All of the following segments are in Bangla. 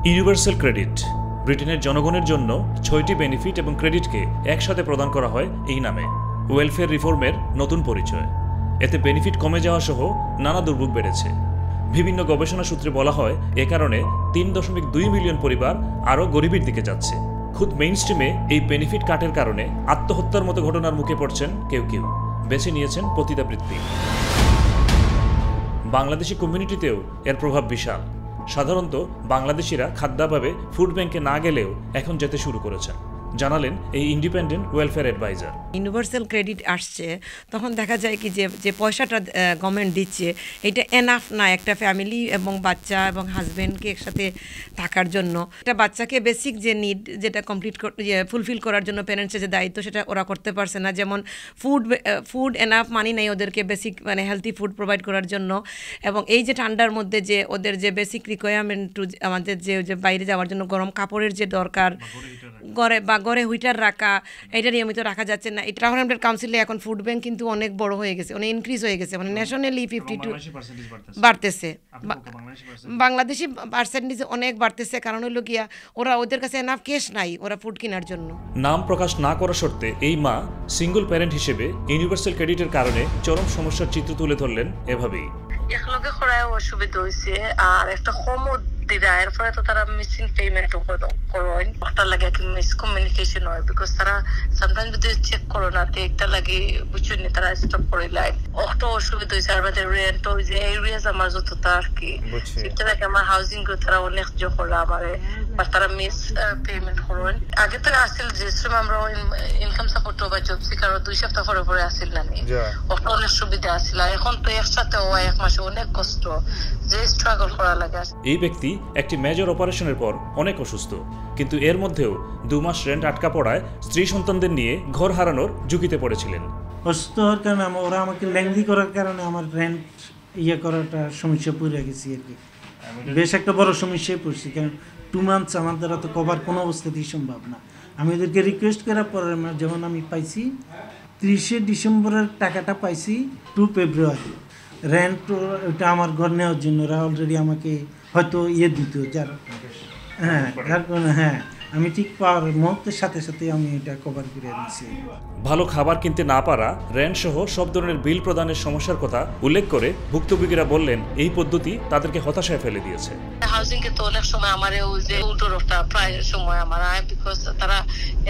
ইউনিভার্সাল ক্রেডিট ব্রিটেনের জনগণের জন্য 6টি বেনিফিট এবং ক্রেডিটকে একসাথে প্রদান করা হয় এই নামে। ওয়েলফেয়ার রিফর্মের নতুন পরিচয়। এতে বেনিফিট কমে যাওয়া সহ নানা দুর্ভোগ বেড়েছে। বিভিন্ন গবেষণা সূত্রে বলা হয় এ কারণে 3.2 মিলিয়ন পরিবার আরও গরিবের দিকে যাচ্ছে। খুদ মেইনস্ট্রিমে এই বেনিফিট কাটের কারণে আত্মহত্যার মতো ঘটনার মুখে পড়ছেন কেউ কেউ, বেছে নিয়েছেন পতিতাবৃত্তি। বাংলাদেশি কমিউনিটিতেও এর প্রভাব বিশাল। সাধারণত বাংলাদেশিরা খাদ্যাভাবে ফুড ব্যাংকে না গেলেও এখন যেতে শুরু করেছেন, জানালেন এই independent welfare adviser. Universal credit আসছে তখন দেখা যায় কি যে পয়সাটা গভর্নমেন্ট দিচ্ছে এটা এনাফ না একটা ফ্যামিলি এবং বাচ্চা এবং হাজব্যান্ডকে একসাথে থাকার জন্য। একটা বাচ্চাকে বেসিক যে নিড যেটা ফুলফিল করার জন্য প্যারেন্টসের যে দায়িত্ব সেটা ওরা করতে পারছে না। যেমন ফুড এনাফ মানি নেই ওদেরকে বেসিক হেলদি ফুড প্রোভাইড করার জন্য। এবং এই যে ঠান্ডার মধ্যে যে ওদের যে বেসিক রিকোয়ারমেন্ট আমাদের যে বাইরে যাওয়ার জন্য গরম কাপড়ের যে দরকার, ঘরে হুইটার রাখা, এটা নিয়মিত রাখা যাচ্ছে না। এটা ট্রান্সপারেন্ট কাউন্সিলে এখন ফুড ব্যাংক কিন্তু অনেক বড় হয়ে গেছে, অনেক ইনক্রিজ হয়ে গেছে, মানে ন্যাশনালি 52 বাড়তেছে। বাংলাদেশি পার্সেন্টেজ অনেক বাড়তেছে, কারণ হলো গিয়া ওদের কাছে এনাফ ক্যাশ নাই ওরা ফুড কেনার জন্য। নাম প্রকাশ না করা শর্তে এই মা সিঙ্গল প্যারেন্ট হিসেবে ইউনিভার্সাল ক্রেডিটের কারণে চরম সমস্যার চিত্র তুলে ধরলেন এভাবেই। একলগে করায় অসুবিধা হয়েছে, আর একটা হোমও দিরা এর ফলে তো তারা মিসিং পেমেন্ট করেন, একটা লাগে মিসকমিউনিকেশন হয়, বিকজ তারা সামটাইমস যদি চেক করো না তো একটা লাগে বুঝছেন তারা স্টপ করে লাইন। একটা অসুবিধা হয়েছে, আর আমাদের রেন্ট ওই যে এরিয়াস আমার যতটা আর কি সেটা লাগে আমার হাউজিং করে তারা অনেক জো করে আমারে, আর তারা মিস পেমেন্ট করেন। আগে তো আসছিল যে আমরা ইনকাম সাপোর্ট বা জব সিকার 2 সপ্তাহ পরে আসছিল না, ওটা অনেক সুবিধা আসছিল। এখন তো একসাথে হয় এক মাসে অনেক কষ্ট, যে স্ট্রাগল করা লাগে। এই ব্যক্তি একটি মেজর অপারেশনের পর অনেক অসুস্থ, কিন্তু এর মধ্যেও 2 মাস রেন্ট আটকা পড়ায় স্ত্রী সন্তানদের নিয়ে ঘর হারানোর ঝুঁকিতে পড়েছিলেন। অসুস্থ হওয়ার কারণে ওরা আমাকে ল্যাংদি করার কারণে আমার রেন্ট করাটা সমস্যা পড়ে গেছি আর কি, বেশ একটা বড় সমস্যায় পড়ছি। কারণ 2 মান্থস আমার দ্বারা তো কভার কোনো অবস্থাতেই সম্ভব না। আমি ওদেরকে রিকোয়েস্ট করার পরে যেমন আমি পাইছি 30শে ডিসেম্বরের টাকাটা পাইছি 2 ফেব্রুয়ারি। রেন্ট ওটা আমার ঘর নেওয়ার জন্য ওরা অলরেডি আমাকে হয়তো দিত, যার কারণে আমি ঠিক পাওয়ার মুহূর্তের সাথে সাথে আমি এটা কভার করে নিয়েছি। ভালো খাবার কিনতে না পারা, রেন্ট সহ সব ধরনের বিল প্রদানের সমস্যার কথা উল্লেখ করে ভুক্তভোগীরা বললেন এই পদ্ধতি তাদেরকে হতাশায় ফেলে দিয়েছে। হাউজিং কে তো অনেক সময় আমারে ওই যে উল্টোটা প্রায় সময় আমার বিকজ তারা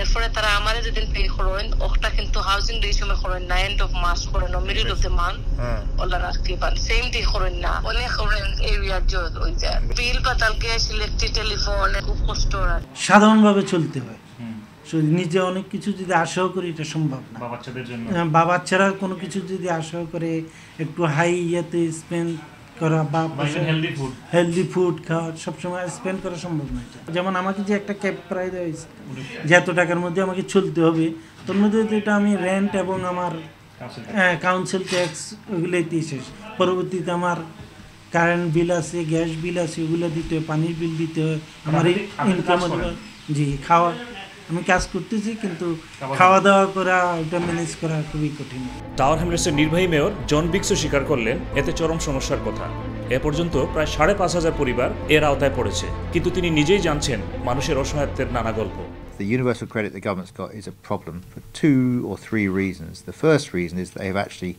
এরপরে তারা আমারে যেদিন পে করেন ওটা কিন্তু হাউজিং এই সময় করেন না, এন্ড অফ মাস করেন না, middle of the month OLA রাখতে পারেন, সেম ডে করেন না। অনেক এরিয়ার জন্য ওই যে বিল পাতাল গ্যাস ইলেকট্রিক টেলিফোন খুব কষ্ট হয়। সাধারণভাবে চলতে হয়, নিজে অনেক কিছু যদি আশাও করি এটা সম্ভব না। বাচ্চারা কোনো কিছু যদি আশাও করে একটু হাই স্পেন্ড করা বা হেলদি ফুড খাওয়া সবসময় স্পেন্ড করা সম্ভব নয়। যেমন আমাকে যে একটা ক্যাব প্রাইস দেওয়া হয়েছে যে এত টাকার মধ্যে আমাকে চলতে হবে, তোর মধ্যে এটা আমি রেন্ট এবং আমার কাউন্সিল ট্যাক্স ওগুলোই শেষ। পরবর্তীতে আমার কারেন্ট বিল আছে, গ্যাস বিল আছে, ওগুলো দিতে হয়, পানির বিল দিতে হয়, আমার ইনকাম খাওয়া আমি কাজ করতেছি, কিন্তু খাওয়া দাওয়া করা ওটা ম্যানেজ করা খুবই কঠিন। টাওয়ার হ্যামলেটসের নির্বাহী মেয়র জন বিক্সও স্বীকার করলেন এতে চরম সমস্যার কথা। এ পর্যন্ত প্রায় 5,500 পরিবার এর আওতায় পড়েছে, কিন্তু তিনি নিজেই জানছেন মানুষের অসহায়ত্বের নানা গল্প। The universal credit the government's got is a problem for 2 or 3 reasons. The first reason is they've actually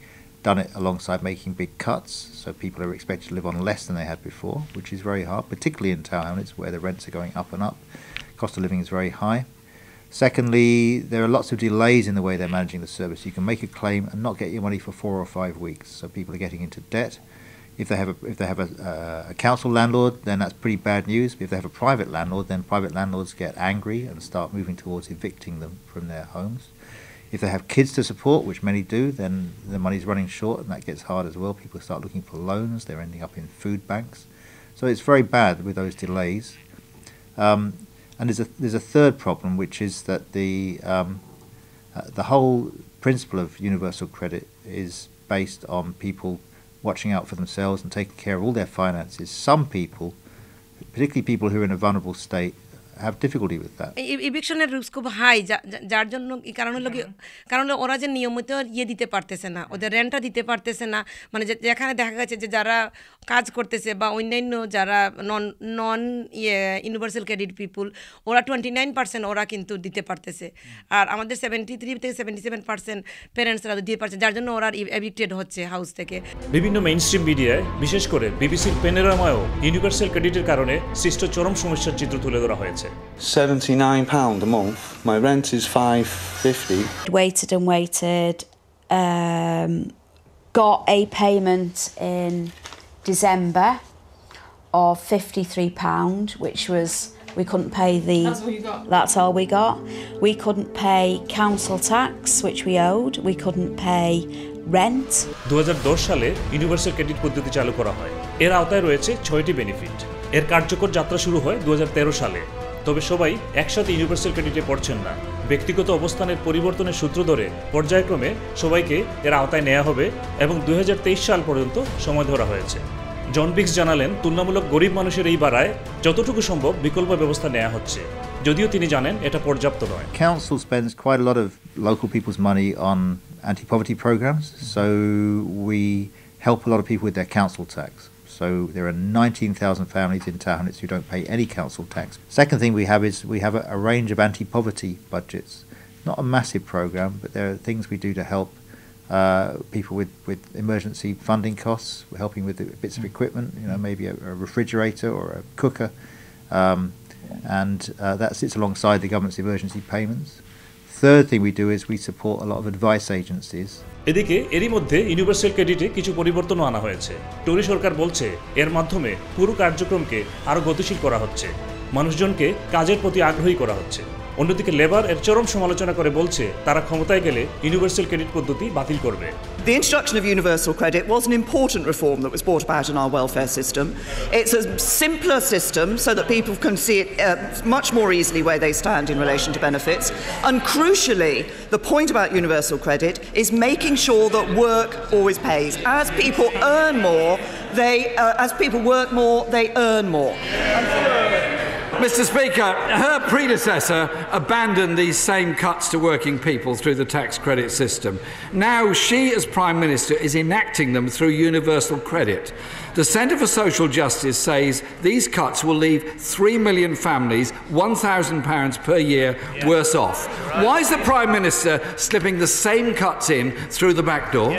done it alongside making big cuts, so people are expected to live on less than they had before, which is very hard, particularly in town. It's where the rents are going up and up. Cost of living is very high. Secondly, there are lots of delays in the way they're managing the service. You can make a claim and not get your money for 4 or 5 weeks, so people are getting into debt. If they have a council landlord, then that's pretty bad news. If they have a private landlord, then private landlords get angry and start moving towards evicting them from their homes. If they have kids to support, which many do, then the money's running short, and that gets hard as well. People start looking for loans. They're ending up in food banks. So it's very bad with those delays. And there's a third problem, which is that the whole principle of universal credit is based on people watching out for themselves and taking care of all their finances. Some people, particularly people who are in a vulnerable state, have difficulty with that. ইভিকশনের রিস্ক খুব হাই, যার জন্য কারণ ওরা যে নিয়মিত দিতে পারতেছে না, ওদের রেন্টটা দিতে পারতেছে না, মানে যেখানে দেখা গেছে যে যারা কাজ করতেছে বা অন্যান্য যারা নন ইউনিভার্সাল ক্রেডিট পিপুল, ওরা 29% ওরা কিন্তু দিতে পারতেছে, আর আমাদের 73 থেকে 77% প্যারেন্টসরা দিতে পারছে, যার জন্য ওরা এভিক্টেড হচ্ছে হাউস থেকে। বিভিন্ন মেইনস্ট্রিম মিডিয়ায়, বিশেষ করে বিবিসির প্যানোরামায়ও ইউনিভার্সাল ক্রেডিটের কারণে সৃষ্ট চরম সমস্যার চিত্র তুলে ধরা হয়েছে। £79 a month. My rent is £5.50. Waited and waited. Got a payment in December of £53, which was we couldn't pay the. That's all you got. That's all we got. We couldn't pay council tax, which we owed. We couldn't pay rent. 2010 সালে ইউনিভার্সাল ক্রেডিট পদ্ধতি চালু করা হয়। এর আওতায় রয়েছে 6টি বেনিফিট। এর কার্যকর যাত্রা শুরু হয় 2013 সালে। তবে সবাই একসাথে ইউনিভার্সাল ক্রেডিটে পড়ছেন না। ব্যক্তিগত অবস্থানের পরিবর্তনের সূত্র ধরে পর্যায়ক্রমে সবাইকে এর আওতায় নেওয়া হবে এবং 2023 সাল পর্যন্ত সময় ধরা হয়েছে। জন বিক্স জানালেন, তুলনামূলক গরিব মানুষের এই বাড়ায় যতটুকু সম্ভব বিকল্প ব্যবস্থা নেওয়া হচ্ছে, যদিও তিনি জানেন এটা পর্যাপ্ত নয়। Council spends quite a lot of local people's money on anti-poverty programs, so we help a lot of people with their council tax. So there are 19,000 families in Taunitz who don't pay any council tax. Second thing we have is we have a range of anti-poverty budgets. Not a massive program, but there are things we do to help people with emergency funding costs. We're helping with bits of equipment, maybe a refrigerator or a cooker, and that sits alongside the government's emergency payments. Third thing we do is we support a lot of advice agencies. এদিকে এরই মধ্যে ইউনিভার্সাল ক্রেডিটে কিছু পরিবর্তনও আনা হয়েছে। টরি সরকার বলছে এর মাধ্যমে পুরো কার্যক্রমকে আরও গতিশীল করা হচ্ছে, মানুষজনকে কাজের প্রতি আগ্রহী করা হচ্ছে। অন্যদিকে লেবার এর চরম সমালোচনা করে বলছে তারা ক্ষমতায় গেলে ইউনিভার্সাল ক্রেডিট পদ্ধতি বাতিল করবে। The introduction of universal credit was an important reform that was brought about in our welfare system. It's a simpler system so that people can see it much more easily where they stand in relation to benefits. And crucially, the point about universal credit is making sure that work always pays. As people earn more, as people work more, they earn more. Mr. Speaker, her predecessor abandoned these same cuts to working people through the tax credit system. Now she, as Prime Minister, is enacting them through universal credit. The Centre for Social Justice says these cuts will leave 3 million families £1,000 per year worse off. Why is the Prime Minister slipping the same cuts in through the back door?